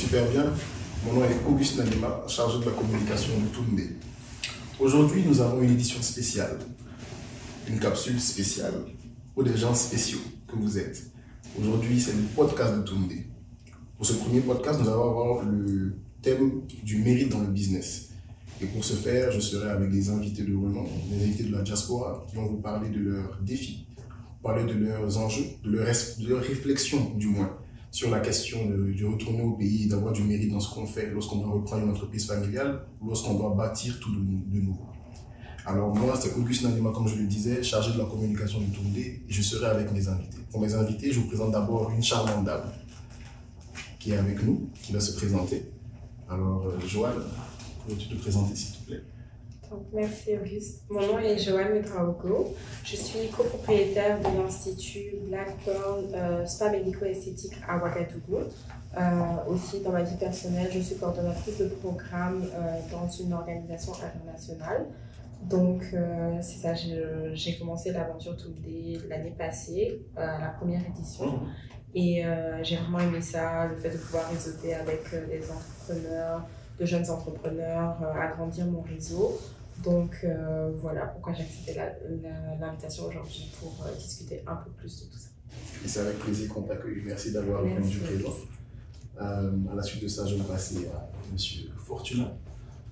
super bien. Mon nom est Augustin Nima, chargé de la communication de Toundé. Aujourd'hui, nous avons une édition spéciale, une capsule spéciale pour des gens spéciaux que vous êtes. Aujourd'hui, c'est le podcast de Toundé. Pour ce premier podcast, nous allons avoir le thème du mérite dans le business. Et pour ce faire, je serai avec des invités de renom, des invités de la diaspora qui vont vous parler de leurs défis, parler de leurs enjeux, de leur réflexion du moins, sur la question de retourner au pays et d'avoir du mérite dans ce qu'on fait lorsqu'on doit reprendre une entreprise familiale ou lorsqu'on doit bâtir tout de nouveau. Alors moi, c'est Augustin Nima, comme je le disais, chargé de la communication de Toundé, et je serai avec mes invités. Pour mes invités, je vous présente d'abord une charmante dame qui est avec nous, qui va se présenter. Alors, Joanne, peux-tu te présenter s'il te plaît? Donc, merci Auguste. Mon nom est Joanne Metraogo. Je suis copropriétaire de l'Institut Black Pearl Spa Médico-Esthétique à Ouagadougou. Aussi, dans ma vie personnelle, je suis coordonnatrice de programme dans une organisation internationale. Donc, c'est ça, j'ai commencé l'aventure Toundé l'année passée, la première édition. Et j'ai vraiment aimé ça, le fait de pouvoir réseauter avec des entrepreneurs, de jeunes entrepreneurs, agrandir mon réseau. Donc voilà pourquoi j'ai accepté l'invitation aujourd'hui pour discuter un peu plus de tout ça. Et c'est avec plaisir qu'on t'accueille. Merci d'avoir répondu présent. À la suite de ça, je vais passer à M. Fortuna.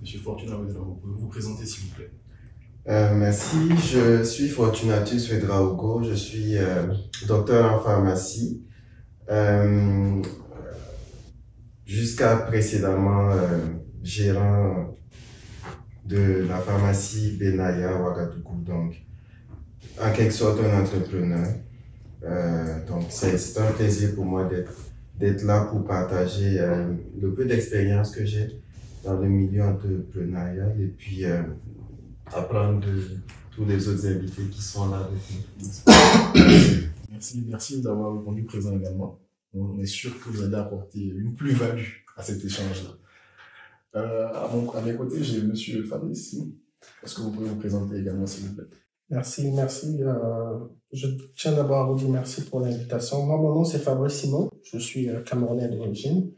M. Fortuna, vous pouvez vous présenter s'il vous plaît. Merci, je suis Fortunatus Ouedraogo, je suis docteur en pharmacie. Jusqu'à précédemment gérant de la pharmacie Benaya Ouagadougou, donc en quelque sorte un entrepreneur. Donc c'est un plaisir pour moi d'être là pour partager le peu d'expérience que j'ai dans le milieu entrepreneurial et puis apprendre de tous les autres invités qui sont là avec nous. Merci d'avoir répondu présent également. On est sûr que vous allez apporter une plus-value à cet échange-là. À mes côtés, j'ai M. Fabrice. Est-ce que vous pouvez vous présenter également, s'il vous plaît? Merci. Je tiens d'abord à vous dire merci pour l'invitation. Moi, mon nom, c'est Fabrice Simon. Je suis camerounais d'origine.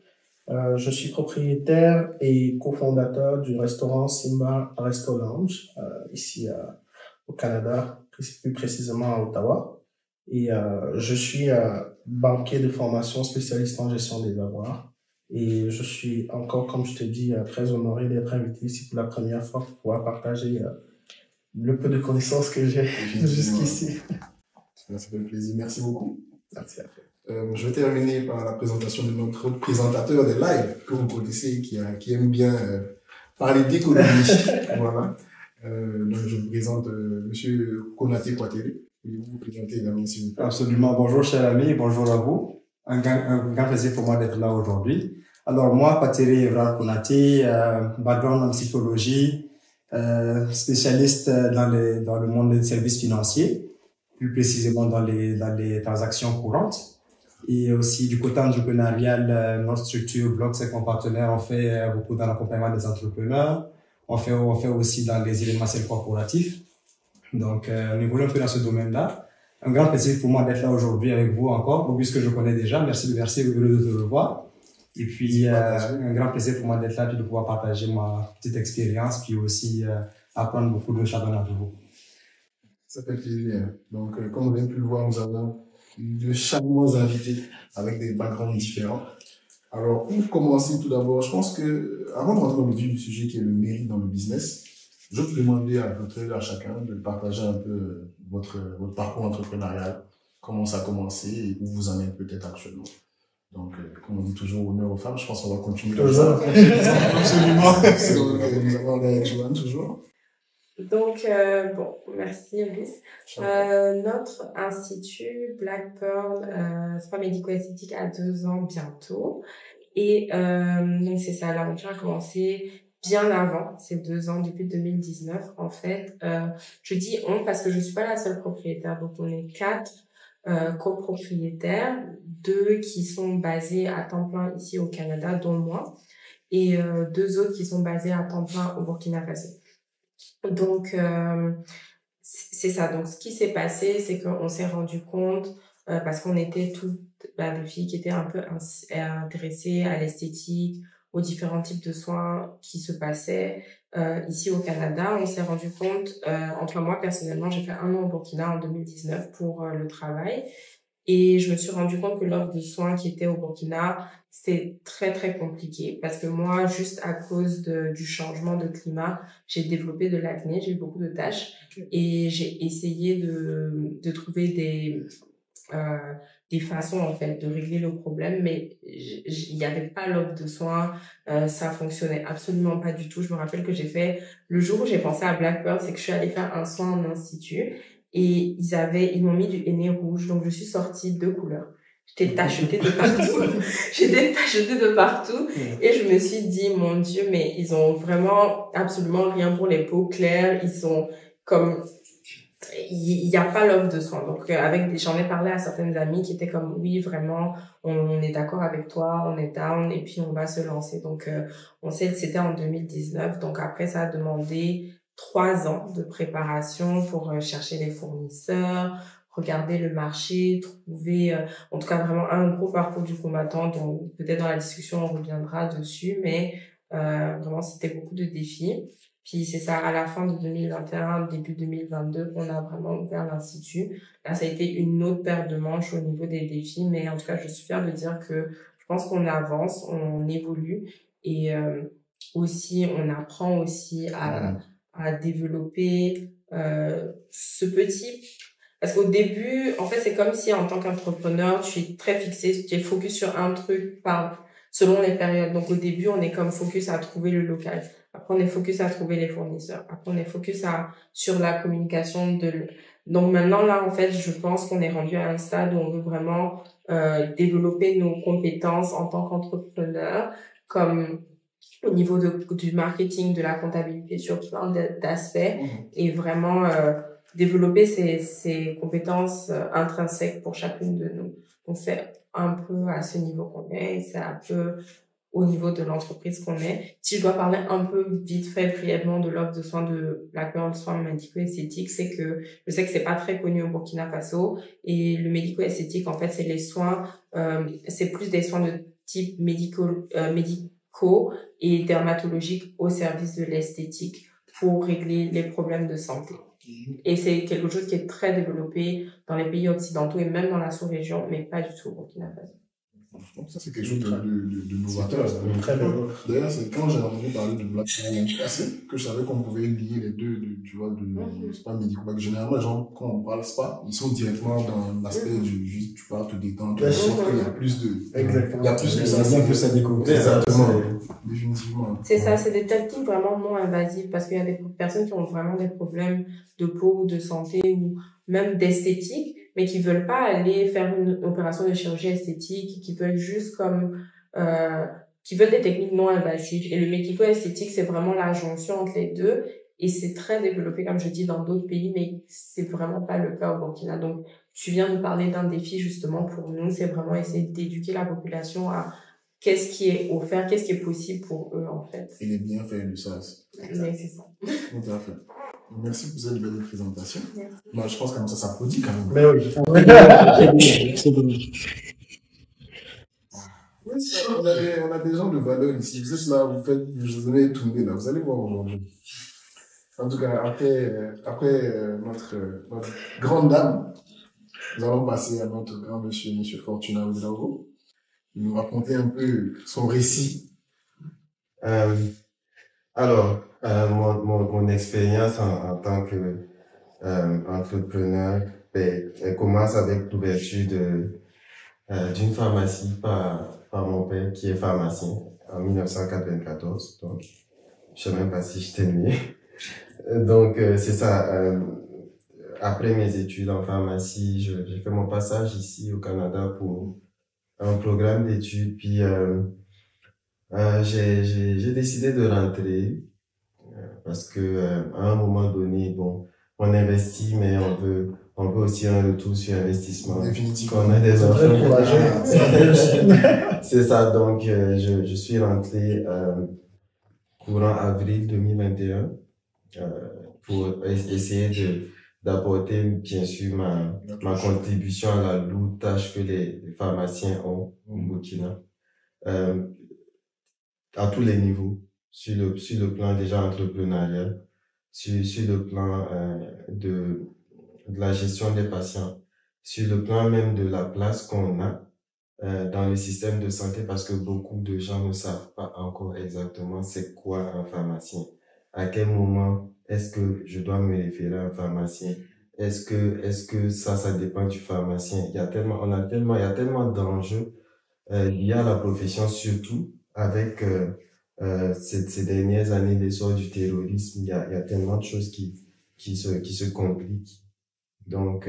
Je suis propriétaire et cofondateur du restaurant Simba Resto Lounge, ici au Canada, plus précisément à Ottawa. Et je suis banquier de formation spécialiste en gestion des avoirs. Et je suis encore, comme je te dis, très honoré d'être invité ici pour la première fois pour pouvoir partager le peu de connaissances que j'ai jusqu'ici. Ça fait plaisir. Merci beaucoup. Merci à toi. Je vais terminer par la présentation de notre présentateur des lives que vous connaissez, qui aime bien parler d'économie. Voilà. Donc, je vous présente M. Konaté Kouatéré. Pouvez-vous vous présenter également, s'il vous plaît? Absolument. Bonjour, chers amis. Bonjour à vous. Un grand plaisir pour moi d'être là aujourd'hui. Alors, moi, Patéré Evra Konaté, background en psychologie, spécialiste dans le monde des services financiers, plus précisément dans les transactions courantes. Et aussi, du côté entrepreneurial, notre structure Bloc, c'est mon partenaire, on fait beaucoup dans l'accompagnement des entrepreneurs. On fait aussi dans les événementiels corporatifs. Donc, on évolue un peu dans ce domaine-là. Un grand plaisir pour moi d'être là aujourd'hui avec vous encore, puisque je connais déjà. Merci de te revoir. Et puis, un grand plaisir pour moi d'être là et de pouvoir partager ma petite expérience, puis aussi apprendre beaucoup de chacun d'entre vous. Ça fait plaisir. Donc, comme vous avez pu le voir, nous avons de charmants invités avec des backgrounds différents. Alors, pour commencer tout d'abord, je pense que, avant de rentrer dans le vif du sujet qui est le mérite dans le business, je vais vous demander à chacun de partager un peu votre parcours entrepreneurial, comment ça a commencé et où vous en êtes peut-être actuellement. Donc, comme on dit toujours honneur aux femmes, je pense qu'on va continuer comme ça. Absolument. Donc, nous avons avec Joanne toujours. Donc, merci Auguste. Notre institut Black Pearl Spa Médico-Esthétique a 2 ans bientôt. Et donc c'est ça, l'aventure a commencé bien avant, c'est 2 ans, depuis 2019 en fait. Je dis on parce que je suis pas la seule propriétaire, donc on est 4 copropriétaires, 2 qui sont basés à temps plein ici au Canada, dont moi, et 2 autres qui sont basés à temps plein au Burkina Faso. Donc c'est ça. Donc ce qui s'est passé, c'est qu'on s'est rendu compte parce qu'on était toutes des filles qui étaient un peu intéressées à l'esthétique, aux différents types de soins qui se passaient ici au Canada. On s'est rendu compte, en tout cas moi personnellement, j'ai fait 1 an au Burkina en 2019 pour le travail. Et je me suis rendu compte que l'offre de soins qui était au Burkina, c'est très, très compliqué. Parce que moi, juste à cause du changement de climat, j'ai développé de l'acné, j'ai eu beaucoup de taches. Et j'ai essayé de trouver des façons, en fait, de régler le problème. Mais il n'y avait pas l'offre de soins. Ça fonctionnait absolument pas du tout. Je me rappelle que le jour où j'ai pensé à Black Pearl, c'est que je suis allée faire un soin en institut. Et ils m'ont mis du henné rouge, donc je suis sortie 2 couleurs. J'étais tachetée de partout. J'étais tachetée de partout. Et je me suis dit, mon Dieu, mais ils ont vraiment absolument rien pour les peaux claires. Ils sont comme, il y a pas l'offre de soins. Donc, j'en ai parlé à certaines amies qui étaient comme, oui, vraiment, on est d'accord avec toi, on est down, et puis on va se lancer. Donc, c'était en 2019. Donc après, ça a demandé 3 ans de préparation pour chercher les fournisseurs, regarder le marché, trouver, en tout cas vraiment un gros parcours du combattant dont peut-être dans la discussion on reviendra dessus, mais vraiment c'était beaucoup de défis. Puis c'est ça, à la fin de 2021, début 2022, on a vraiment ouvert l'institut. Là, ça a été une autre paire de manches au niveau des défis, mais en tout cas, je suis fière de dire que je pense qu'on avance, on évolue et aussi on apprend aussi à développer ce petit... Parce qu'au début, en fait, c'est comme si en tant qu'entrepreneur, tu es très fixé, tu es focus sur un truc selon les périodes. Donc au début, on est comme focus à trouver le local. Après, on est focus à trouver les fournisseurs. Après, on est focus sur la communication Donc maintenant, là, en fait, je pense qu'on est rendu à un stade où on veut vraiment développer nos compétences en tant qu'entrepreneur, comme au niveau du marketing, de la comptabilité sur plein d'aspects et vraiment développer ces compétences intrinsèques pour chacune de nous. Donc c'est un peu à ce niveau qu'on est et c'est un peu au niveau de l'entreprise qu'on est. Si je dois parler un peu vite fait, brièvement de l'offre de soins de Black Pearl, soins médico-esthétiques, c'est que je sais que c'est pas très connu au Burkina Faso et le médico-esthétique, en fait, c'est les soins, c'est plus des soins de type médicaux et dermatologiques au service de l'esthétique pour régler les problèmes de santé. Et c'est quelque chose qui est très développé dans les pays occidentaux et même dans la sous-région, mais pas du tout au Burkina Faso. Donc ça, c'est quelque chose de novateur. Très bien. D'ailleurs, c'est quand j'ai entendu parler de Black Pearl l'année passée que je savais qu'on pouvait lier les deux, tu vois, de spa médico. Parce que généralement, les gens, quand on parle spa, ils sont directement dans l'aspect juste, tu parles, te détendre, tu vois, qu'il y a plus de... Exactement. Il y a plus que ça. Il y a plus à découvrir. Exactement. Définitivement. C'est ça, c'est des techniques vraiment non invasives parce qu'il y a des personnes qui ont vraiment des problèmes de peau ou de santé ou même d'esthétique, mais qui veulent pas aller faire une opération de chirurgie esthétique, qui veulent juste qui veulent des techniques non invasives. Et le médico-esthétique, c'est vraiment la jonction entre les deux. Et c'est très développé, comme je dis, dans d'autres pays, mais c'est vraiment pas le cas au Burkina. Donc, tu viens de parler d'un défi, justement, pour nous. C'est vraiment essayer d'éduquer la population à qu'est-ce qui est offert, qu'est-ce qui est possible pour eux, en fait. Et les bienfaits de ça. Mais c'est ça. Tout à fait. Merci pour cette belle présentation. Merci. Moi, je pense que ça s'applaudit quand même. Mais oui. Oui, on a des gens de valeur ici. Vous êtes là, vous venez tourner là. Vous allez voir aujourd'hui. En tout cas, après notre grande dame, nous allons passer à notre grand monsieur Fortuna Ouedraogo. Il nous raconter un peu son récit. Alors, mon expérience en tant que entrepreneur, elle commence avec l'ouverture d'une pharmacie par mon père qui est pharmacien en 1994. Donc, je sais même pas si j'étais né. Donc, c'est ça. Après mes études en pharmacie, j'ai fait mon passage ici au Canada pour un programme d'études. Puis, j'ai décidé de rentrer parce que à un moment donné, bon, on investit, mais on veut aussi un retour sur investissement. Définitivement. On a des enfants. C'est ça. Donc, je suis rentré courant avril 2021 pour essayer d'apporter, bien sûr, ma contribution à la lourde tâche que les pharmaciens ont au Burkina, à tous les niveaux, sur le plan déjà entrepreneurial, sur le plan de la gestion des patients, sur le plan même de la place qu'on a dans le système de santé, parce que beaucoup de gens ne savent pas encore exactement c'est quoi un pharmacien. À quel moment est-ce que je dois me référer à un pharmacien? Est-ce que ça dépend du pharmacien? Il y a tellement d'enjeux liés à la profession, surtout avec ces dernières années, l'essor du terrorisme. Il y a tellement de choses qui se compliquent. Donc,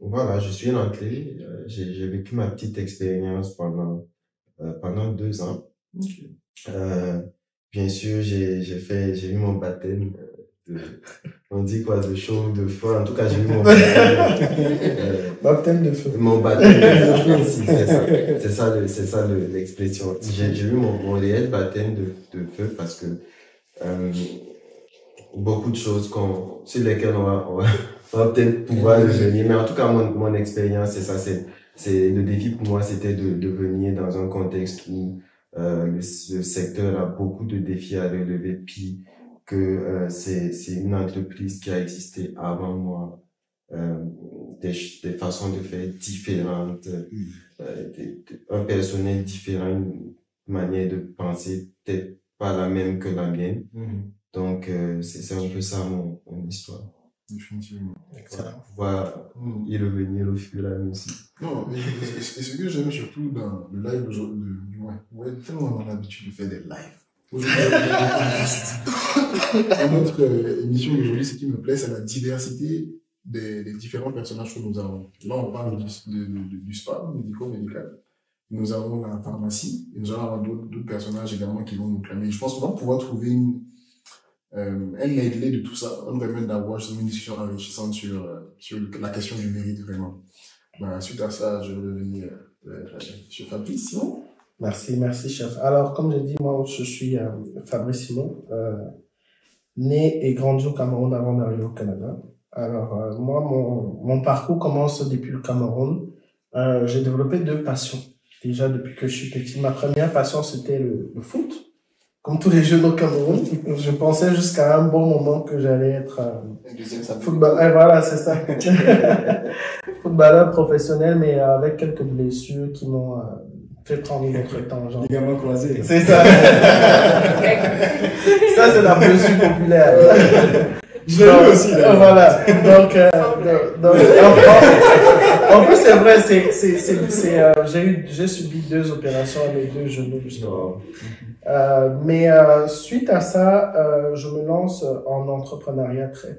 voilà, je suis rentré, j'ai vécu ma petite expérience pendant 2 ans. Bien sûr, j'ai eu mon baptême on dit quoi, de chaud, de feu. En tout cas, j'ai eu mon baptême de feu. Mon baptême de feu, si, c'est ça l'expression. J'ai eu mon réel baptême de feu parce que beaucoup de choses sur lesquelles on va peut-être pouvoir revenir. Mais en tout cas, mon expérience, c'est ça. C'est le défi pour moi, c'était de venir dans un contexte où le secteur a beaucoup de défis à relever, puis que c'est une entreprise qui a existé avant moi, des façons de faire différentes, un personnel différent, une manière de penser peut-être pas la même que la mienne. Donc c'est un peu ça mon histoire. Définitivement. Voilà, pouvoir y revenir au fur et à mesure. Non, mais ce que j'aime surtout dans le live d'aujourd'hui, ouais, tellement on a l'habitude de faire des lives. Notre émission d'aujourd'hui, ce qui me plaît, c'est la diversité des différents personnages que nous avons. Là, on parle du spa, médico-médical. Nous avons la pharmacie, et nous allons avoir d'autres personnages également qui vont nous clamer. Je pense qu'on va pouvoir trouver un medley de tout ça, on nous permet d'avoir une discussion enrichissante sur la question du mérite vraiment. Suite à ça, je vais revenir sur Fabrice Simon. Merci chef. Alors, comme j'ai dit, moi, je suis Fabrice Simon, né et grandi au Cameroun avant d'arriver au Canada. Alors, moi, mon parcours commence depuis le Cameroun. J'ai développé 2 passions. Déjà, depuis que je suis petit, ma première passion, c'était le foot. Comme tous les jeunes au Cameroun, je pensais jusqu'à un bon moment que j'allais être footballeur. Voilà, c'est ça. Footballeur professionnel, mais avec quelques blessures qui m'ont fait prendre notre temps. Ligaments croisés. C'est ça. Ça, c'est la blessure populaire. Je l'ai vu aussi. Voilà. Donc, en plus, c'est vrai, j'ai subi 2 opérations avec 2 genoux, justement. Mais suite à ça, je me lance en entrepreneuriat très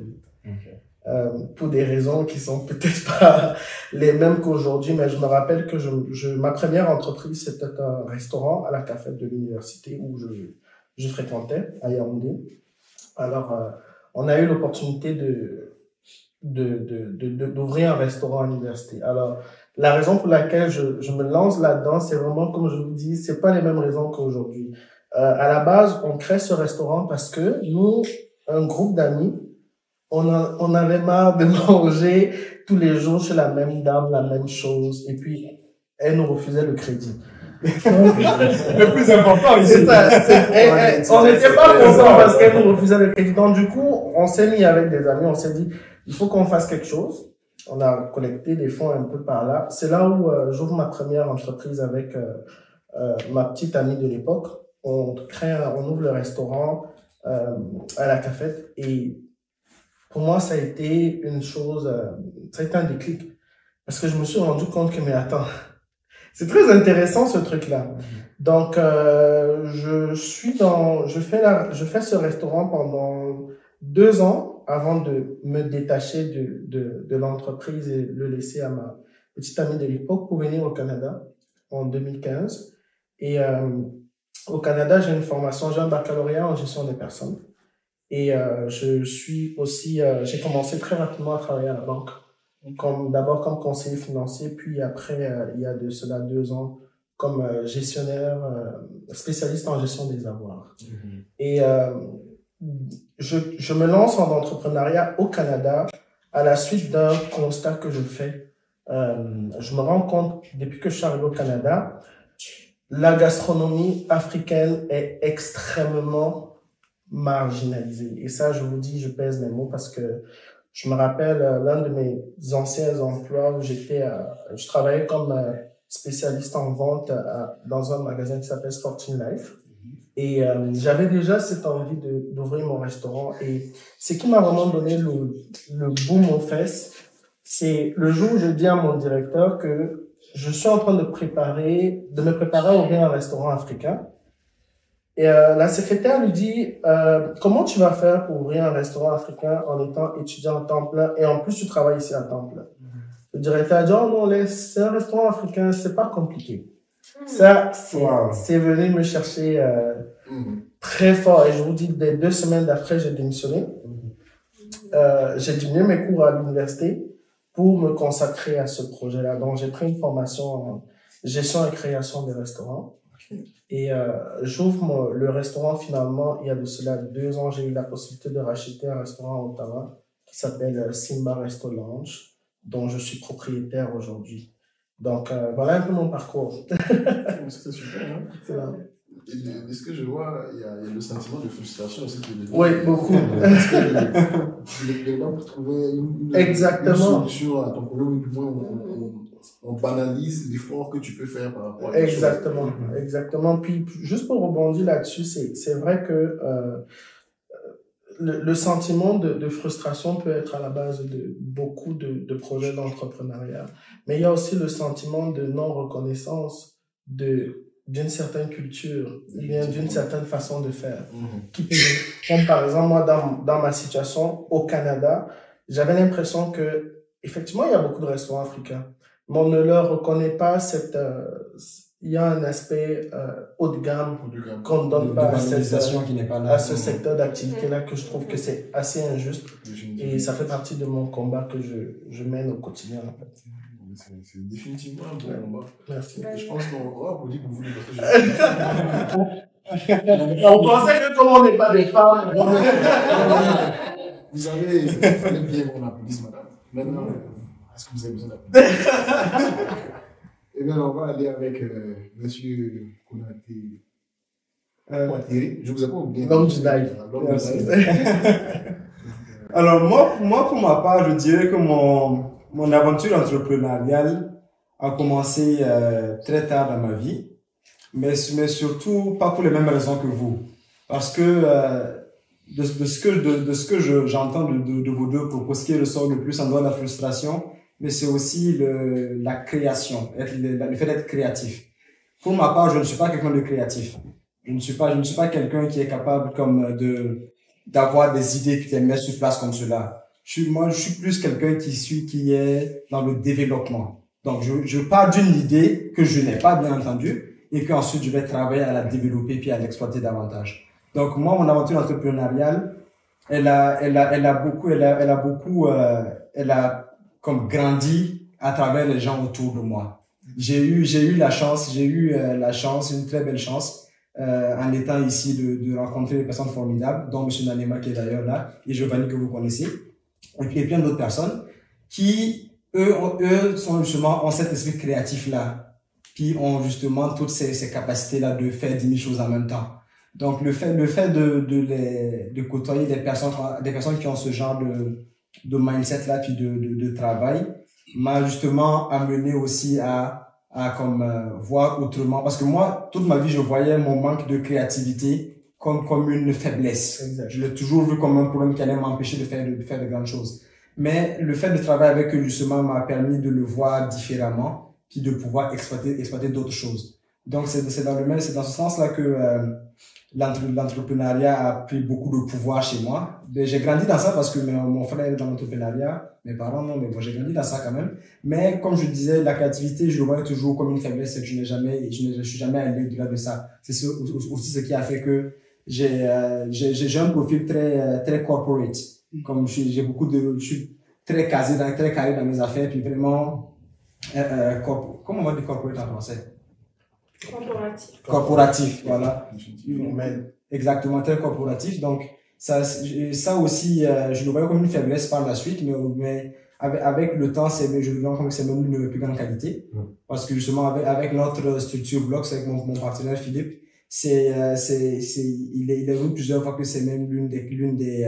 vite. Okay. Pour des raisons qui sont peut-être pas les mêmes qu'aujourd'hui, mais je me rappelle que ma première entreprise, c'était un restaurant à la cafette de l'université où je fréquentais, à Yaoundé. Alors, on a eu l'opportunité d'ouvrir un restaurant à l'université. Alors, la raison pour laquelle je me lance là-dedans, c'est vraiment, comme je vous dis, c'est pas les mêmes raisons qu'aujourd'hui. À la base, on crée ce restaurant parce que nous, un groupe d'amis, on avait marre de manger tous les jours chez la même dame, la même chose, et puis elle nous refusait le crédit. Le plus important ici. C'est ça. On n'était pas contents parce qu'elle nous refusait le crédit. Donc, du coup, on s'est mis avec des amis, on s'est dit, il faut qu'on fasse quelque chose. On a collecté des fonds un peu par là. C'est là où j'ouvre ma première entreprise avec ma petite amie de l'époque. On ouvre le restaurant à la cafette. Et pour moi, ça a été une chose, ça a été un déclic. Parce que je me suis rendu compte que, mais attends, c'est très intéressant ce truc-là. Donc, je fais ce restaurant pendant 2 ans avant de me détacher de l'entreprise et le laisser à ma petite amie de l'époque pour venir au Canada en 2015. Et au Canada, j'ai un baccalauréat en gestion des personnes. Et j'ai commencé très rapidement à travailler à la banque. D'abord comme conseiller financier, puis après, il y a de cela 2 ans, comme gestionnaire, spécialiste en gestion des avoirs. Et je me lance en entrepreneuriat au Canada à la suite d'un constat que je fais. Je me rends compte, depuis que je suis arrivé au Canada, la gastronomie africaine est extrêmement marginalisée. Et ça, je vous dis, je pèse mes mots parce que je me rappelle l'un de mes anciens emplois où je travaillais comme spécialiste en vente dans un magasin qui s'appelle Sporting Life. Et j'avais déjà cette envie d'ouvrir mon restaurant. Et ce qui m'a vraiment donné le boom aux fesses, c'est le jour où je dis à mon directeur que je suis en train de me préparer à ouvrir un restaurant africain. Et la secrétaire lui dit, comment tu vas faire pour ouvrir un restaurant africain en étant étudiant à temps plein et en plus tu travailles ici à temps plein? Le directeur a dit, oh non, c'est un restaurant africain, c'est pas compliqué. Ça, c'est venu me chercher très fort. Et je vous dis, dès 2 semaines d'après, j'ai démissionné. J'ai diminué mes cours à l'université pour me consacrer à ce projet-là. Donc, j'ai pris une formation en gestion et création des restaurants. Et j'ouvre le restaurant finalement, il y a de cela 2 ans, j'ai eu la possibilité de racheter un restaurant à Ottawa qui s'appelle Simba Resto Lounge, dont je suis propriétaire aujourd'hui. Donc, voilà un peu mon parcours. C'est super, hein? De ce que je vois, il y a le sentiment de frustration aussi. Oui, beaucoup. Parce que les gens pour trouver une solution à ton problème, du moins, on banalise l'effort que tu peux faire par rapport à exactement, exactement. Puis, juste pour rebondir là-dessus, c'est vrai que le sentiment de frustration peut être à la base de beaucoup de projets d'entrepreneuriat. Mais il y a aussi le sentiment de non-reconnaissance d'une certaine culture, bien d'une certaine façon de faire. Comme par exemple, moi, dans ma situation au Canada, j'avais l'impression que, effectivement, il y a beaucoup de restaurants africains, mais on ne leur reconnaît pas il y a un aspect haut de gamme qu'on ne donne pas à ce secteur d'activité-là que je trouve que c'est assez injuste. Et ça fait partie de mon combat que je mène au quotidien, en fait. C'est définitivement un bon combat. Merci. Je pense qu'on va vous dire que vous voulez parce que on pensait que comme on n'est pas des femmes. Vous avez, il fallait bien qu'on applaudisse, madame. Maintenant, est-ce que vous avez besoin d'applaudir? Eh bien, on va aller avec monsieur Konaté. Je vous ai pas oublié. Long life. Alors, moi, pour ma part, je dirais que mon aventure entrepreneuriale a commencé très tard dans ma vie, mais surtout pas pour les mêmes raisons que vous. Parce que de ce que j'entends de vos deux propos, ce qui ressort le plus en dehors de la frustration, mais c'est aussi la création, le fait d'être créatif. Pour ma part, je ne suis pas quelqu'un de créatif. Je ne suis pas quelqu'un qui est capable d'avoir des idées qui les met sur place comme cela. Moi, je suis plus quelqu'un qui est dans le développement. Donc, je pars d'une idée que je n'ai pas bien entendue et qu'ensuite je vais travailler à la développer puis à l'exploiter davantage. Donc, moi, mon aventure entrepreneuriale, elle a comme grandi à travers les gens autour de moi. J'ai eu la chance, une très belle chance, en étant ici de rencontrer des personnes formidables, dont M. Nanema qui est d'ailleurs là, et Giovanni que vous connaissez. Et puis, plein d'autres personnes qui, eux, ont cet esprit créatif-là, qui ont justement toutes ces capacités-là de faire 10 000 choses en même temps. Donc, le fait de côtoyer des personnes qui ont ce genre de mindset-là, puis de travail, m'a justement amené aussi à voir autrement. Parce que moi, toute ma vie, je voyais mon manque de créativité comme une faiblesse. Exact. Je l'ai toujours vu comme un problème qui allait m'empêcher de faire de grandes choses. Mais le fait de travailler avec eux, justement, m'a permis de le voir différemment, puis de pouvoir exploiter d'autres choses. Donc, c'est dans ce sens-là que l'entrepreneuriat a pris beaucoup de pouvoir chez moi. J'ai grandi dans ça parce que mon frère est dans l'entrepreneuriat, mes parents non, mais bon, j'ai grandi dans ça quand même. Mais comme je disais, la créativité, je le voyais toujours comme une faiblesse et que je suis jamais allé au-delà de ça. C'est aussi ce qui a fait que j'ai un profil très corporate. Comme je suis très carré dans mes affaires, puis vraiment comment on va dire corporate en français? Corporatif. Corporatif, voilà. Exactement, très corporatif. Donc, Ça aussi, je le voyais comme une faiblesse par la suite, mais avec le temps, je le vois comme c'est même une plus grande qualité. Parce que justement, avec notre structure Blocks, avec mon partenaire Philippe, il est vu plusieurs fois que c'est même l'une des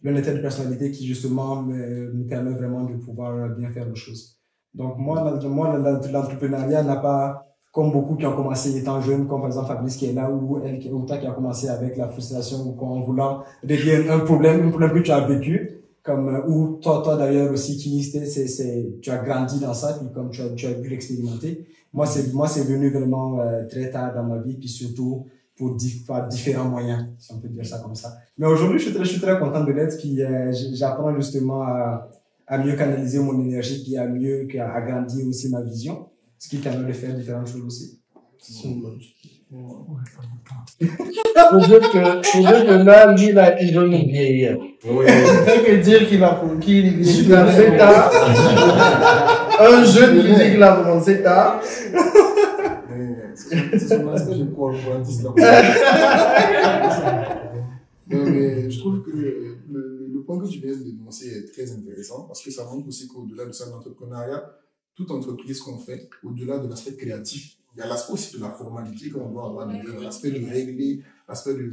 traits de personnalité qui justement me permet vraiment de pouvoir bien faire les choses. Donc moi l'entrepreneuriat n'a pas, comme beaucoup qui ont commencé étant jeunes, comme par exemple Fabrice qui est là, ou toi qui a commencé avec la frustration ou en voulant régler un problème que tu as vécu, comme ou toi d'ailleurs aussi qui tu as grandi dans ça, puis comme tu as pu l'expérimenter. Moi c'est venu vraiment très tard dans ma vie, puis surtout par différents moyens, si on peut dire ça comme ça. Mais aujourd'hui je suis très content de l'être, puis j'apprends justement à mieux canaliser mon énergie, puis à grandir aussi ma vision, ce qui permet de faire différentes choses aussi. C'est une bonne chose. Faut dire que là, lui, là, il veut nous vieillir. Oui. Il fait que dire qu'il a fait tard. Un jeune qui dit qu'il a commencé tard. C'est son aspect de corporatiste là. Mais je trouve que le point que tu viens de dénoncer est très intéressant parce que ça montre aussi qu'au-delà de ça, l'entrepreneuriat, toute entreprise qu'on fait, au-delà de l'aspect créatif, il y a l'aspect aussi de la formalité qu'on doit avoir, l'aspect de régler, l'aspect de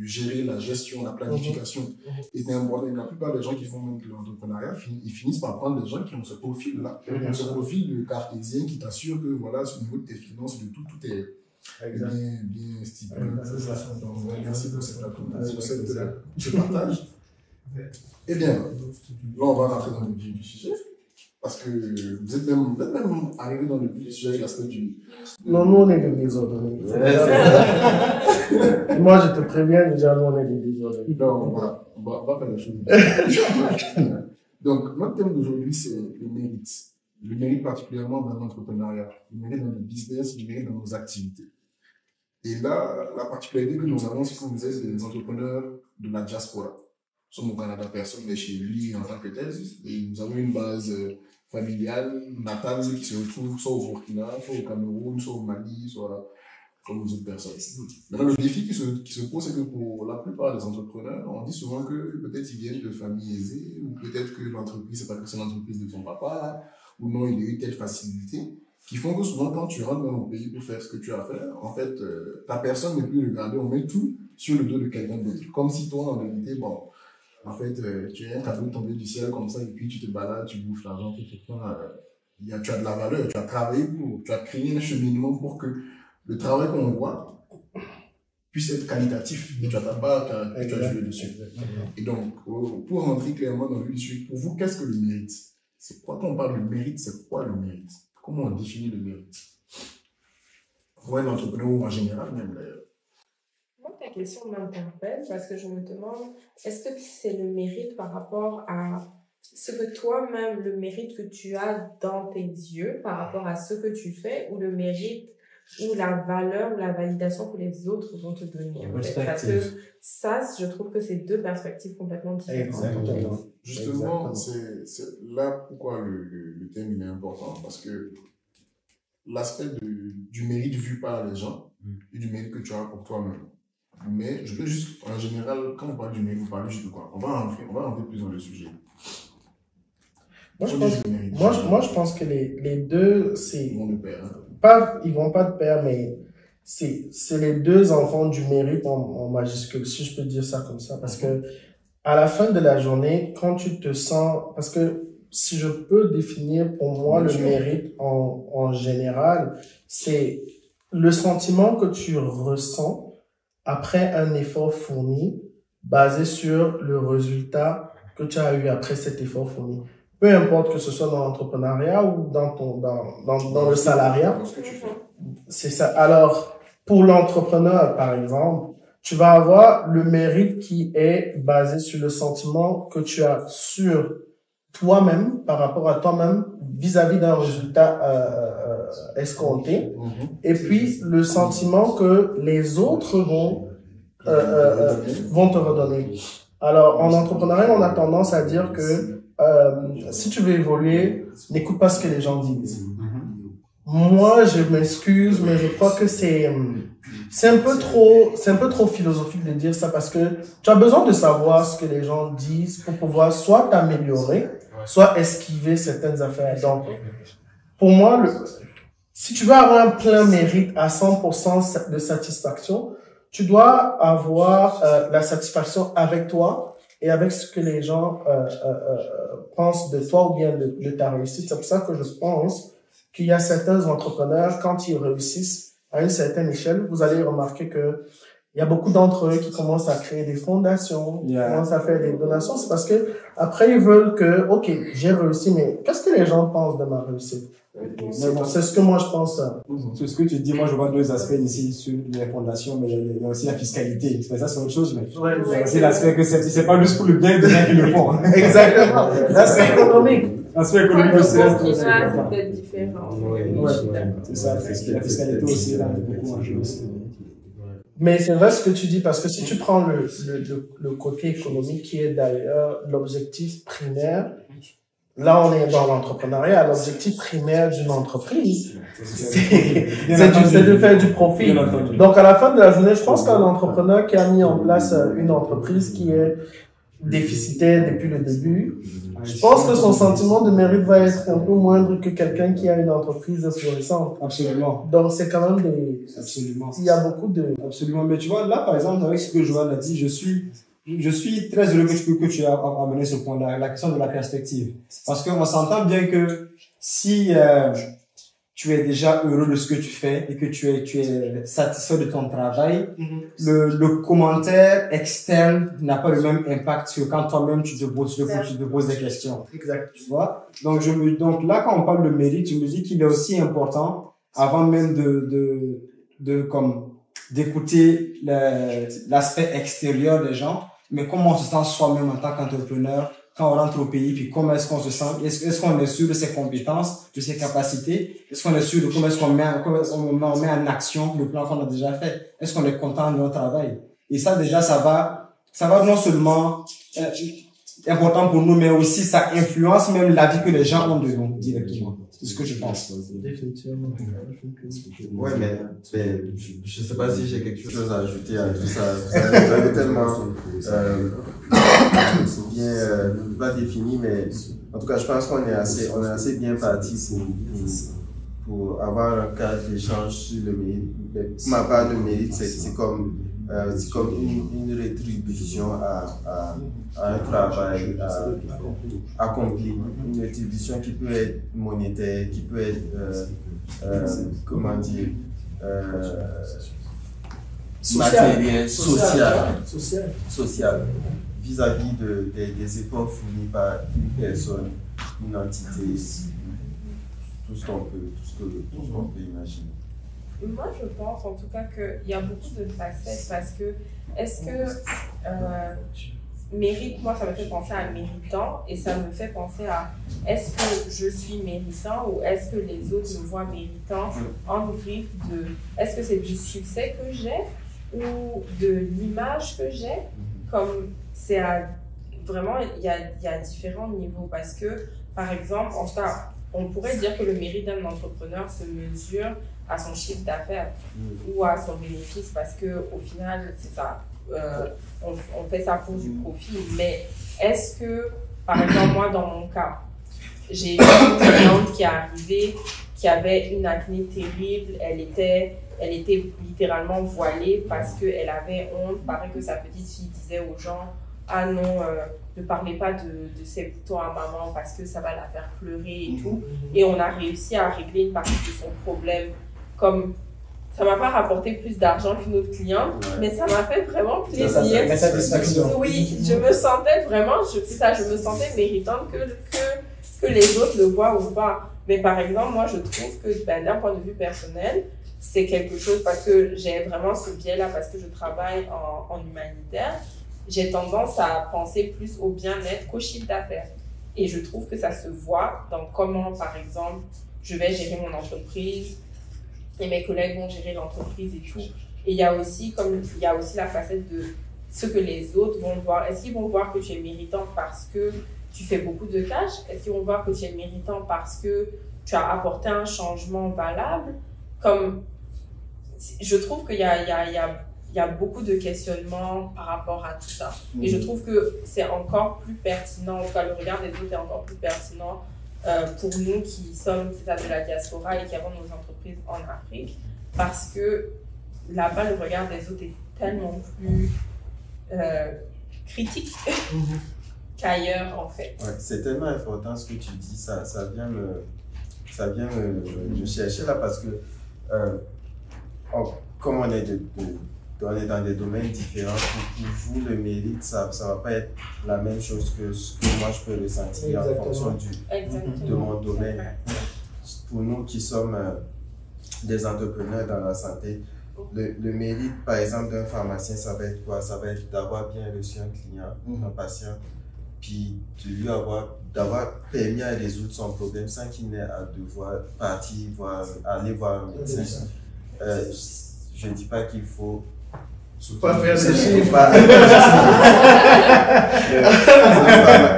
gérer la gestion, la planification. Et la plupart des gens qui font même de l'entrepreneuriat, ils finissent par prendre des gens qui ont ce profil-là. Ce profil cartésien qui t'assure que, voilà, au niveau de tes finances, de tout est bien stipulé. Donc, merci pour ce partage. Eh bien, là, on va rentrer dans le vif du sujet. Parce que vous êtes même arrivé dans le vif du sujet avec l'aspect du... Non, nous, on est des désordonnés. Moi, je te préviens, déjà, nous, on est des désordonnés. Non, voilà. On va faire la chose. Donc, notre thème d'aujourd'hui, c'est le mérite. Le mérite particulièrement dans l'entrepreneuriat. Le mérite dans le business, le mérite dans nos activités. Et là, la particularité que nous avons, c'est que vous êtes des entrepreneurs de la diaspora. Nous sommes au Canada, personne n'est chez lui en tant que tel. Et nous avons une base familiale, natale, qui se retrouve soit au Burkina, soit au Cameroun, soit au Mali, soit comme les autres personnes. Maintenant, le défi qui se pose, c'est que pour la plupart des entrepreneurs, on dit souvent que peut-être ils viennent de familles aisées, ou peut-être que l'entreprise, c'est pas que c'est l'entreprise de son papa, ou non, il a eu telle facilité, qui font que souvent, quand tu rentres dans mon pays pour faire ce que tu as à faire, en fait, ta personne n'est plus regardée, on met tout sur le dos de quelqu'un d'autre. Comme si toi, en réalité, bon, en fait, tu es un cadeau tombé du ciel comme ça, et puis tu te balades, tu bouffes l'argent, tu as de la valeur, tu as travaillé tu as créé un cheminement pour que le travail qu'on voit puisse être qualitatif, et tu n'as pas que tu as joué dessus. Et donc, pour rentrer clairement dans le sujet, pour vous, qu'est-ce que le mérite? C'est quoi, quand on parle de mérite, c'est quoi le mérite? Comment on définit le mérite? Pour un entrepreneur ou en général même d'ailleurs. Moi, ta question m'interpelle parce que je me demande, est-ce que c'est le mérite par rapport à ce que toi-même, le mérite que tu as dans tes yeux par rapport à ce que tu fais, ou le mérite ou la valeur ou la validation que les autres vont te donner, en fait. Parce que ça, je trouve que c'est deux perspectives complètement différentes. Exactement. Justement, c'est là pourquoi le thème il est important, parce que l'aspect du mérite vu par les gens et du mérite que tu as pour toi-même. Mais je veux juste, en général, quand on parle du mérite, on parle juste de quoi? On va rentrer plus dans le sujet. Moi, je pense que les deux, c'est... Ils vont de pair, hein. Ils vont pas de pair, mais c'est les deux enfants du mérite en majuscule, si je peux dire ça comme ça. Parce que, à la fin de la journée, quand tu te sens, parce que si je peux définir pour moi le mérite en général, c'est le sentiment que tu ressens après un effort fourni, basé sur le résultat que tu as eu après cet effort fourni. Peu importe que ce soit dans l'entrepreneuriat ou dans le salariat. C'est ça. Alors, pour l'entrepreneur, par exemple, tu vas avoir le mérite qui est basé sur le sentiment que tu as sur toi-même, par rapport à toi-même, vis-à-vis d'un résultat escompté. Et puis, le sentiment que les autres vont te redonner. Alors, en entrepreneuriat, on a tendance à dire que si tu veux évoluer, n'écoute pas ce que les gens disent. Moi, je m'excuse, mais je crois que c'est un peu trop philosophique de dire ça parce que tu as besoin de savoir ce que les gens disent pour pouvoir soit t'améliorer, soit esquiver certaines affaires. Donc, pour moi, si tu veux avoir un plein mérite à 100% de satisfaction, tu dois avoir la satisfaction avec toi et avec ce que les gens pensent de toi ou bien de ta réussite. C'est pour ça que je pense qu'il y a certains entrepreneurs, quand ils réussissent à une certaine échelle, vous allez remarquer que il y a beaucoup d'entre eux qui commencent à créer des fondations, qui commencent à faire des donations. C'est parce que après ils veulent que, ok, j'ai réussi, mais qu'est-ce que les gens pensent de ma réussite? C'est ce que moi je pense. Sur ce que tu dis, moi je vois deux aspects ici sur les fondations, mais il y a aussi la fiscalité. Ça c'est autre chose, mais il y a aussi l'aspect que c'est pas juste pour le bien des gens qui le font. Exactement. L'aspect économique. L'aspect économique aussi reste peut-être différent. C'est ça, la fiscalité aussi là, beaucoup en jeu aussi. Mais c'est vrai ce que tu dis, parce que si tu prends le côté économique, qui est d'ailleurs l'objectif primaire, là on est dans l'entrepreneuriat, l'objectif primaire d'une entreprise, c'est de faire du profit. Donc à la fin de la journée, je pense qu'un entrepreneur qui a mis en place une entreprise qui est déficitaire depuis le début, je pense que son sentiment de mérite va être un peu moindre que quelqu'un qui a une entreprise florissante. Absolument. Donc c'est quand même Absolument. Il y a beaucoup de... Absolument. Mais tu vois, là par exemple, avec ce que Joël a dit, je suis très heureux que tu aies amené ce point-là, la question de la perspective. Parce qu'on s'entend bien que si tu es déjà heureux de ce que tu fais et que tu es satisfait de ton travail, le commentaire externe n'a pas le même impact que quand toi-même tu te poses des questions. Exact. Tu vois? Donc là, quand on parle de mérite, je me dis qu'il est aussi important, avant même d'écouter l'aspect extérieur des gens, mais comment on se sent soi-même en tant qu'entrepreneur quand on rentre au pays, puis comment est-ce qu'on se sent, est-ce qu'on est sûr de ses compétences, de ses capacités, est-ce qu'on est sûr de comment est-ce qu'on met en action le plan qu'on a déjà fait, est-ce qu'on est content de notre travail. Et ça déjà, ça va non seulement important pour nous, mais aussi ça influence même la vie que les gens ont de nous directement. C'est ce que je pense. Définitivement. Ouais, mais je sais pas si j'ai quelque chose à ajouter à tout ça. Vous avez tellement bien pas défini, mais en tout cas, je pense qu'on est assez bien parti pour avoir un cadre d'échange sur le mérite. Mais pour ma part, le mérite, c'est comme une rétribution à un travail accompli, une rétribution qui peut être monétaire, qui peut être matériel, social, vis-à-vis des efforts fournis par une personne, une entité, tout ce qu'on peut imaginer. Moi, je pense en tout cas qu'il y a beaucoup de facettes parce que est-ce que mérite, moi, ça me fait penser à méritant et ça me fait penser à est-ce que je suis méritant ou est-ce que les autres me voient méritant en griffe de est-ce que c'est du succès que j'ai ou de l'image que j'ai, comme c'est vraiment, il y a différents niveaux parce que, par exemple, en tout cas, on pourrait dire que le mérite d'un entrepreneur se mesure à son chiffre d'affaires ou à son bénéfice parce que au final, c'est ça, on fait ça pour du profit. Mais est-ce que, par exemple, moi, dans mon cas, j'ai une cliente qui est arrivée, qui avait une acné terrible, elle était littéralement voilée parce qu'elle avait honte. Pareil que sa petite fille disait aux gens, ah non, ne parlez pas de ces boutons à maman parce que ça va la faire pleurer et tout. Et on a réussi à régler une partie de son problème. Comme ça m'a pas rapporté plus d'argent qu'une autre cliente, mais ça m'a fait vraiment plaisir. La satisfaction. Oui, je me sentais vraiment, je me sentais méritante que les autres le voient ou pas. Mais par exemple, moi, je trouve que d'un point de vue personnel, c'est quelque chose parce que j'ai vraiment ce biais-là, parce que je travaille en humanitaire, j'ai tendance à penser plus au bien-être qu'au chiffre d'affaires. Et je trouve que ça se voit dans comment, par exemple, je vais gérer mon entreprise et mes collègues vont gérer l'entreprise et tout. Et il y a aussi la facette de ce que les autres vont voir. Est-ce qu'ils vont voir que tu es méritant parce que tu fais beaucoup de cash? Est-ce qu'ils vont voir que tu es méritant parce que tu as apporté un changement valable. Comme, je trouve qu'il y a beaucoup de questionnements par rapport à tout ça. Et je trouve que c'est encore plus pertinent, en tout cas le regard des autres est encore plus pertinent pour nous qui sommes de la diaspora et qui avons nos entreprises en Afrique, parce que là-bas, le regard des autres est tellement plus critique qu'ailleurs, en fait. Ouais, c'est tellement important ce que tu dis, ça vient me chercher là, parce que comme on est dans des domaines différents, pour vous, le mérite, ça va pas être la même chose que ce que moi je peux ressentir en fonction de mon domaine. Pour nous qui sommes des entrepreneurs dans la santé, le mérite, par exemple, d'un pharmacien, ça va être quoi? Ça va être d'avoir bien reçu un client, un patient, puis d'avoir permis à résoudre son problème sans qu'il n'ait à devoir partir, aller voir un médecin. Je ne dis pas qu'il faut pas faire des chiffres.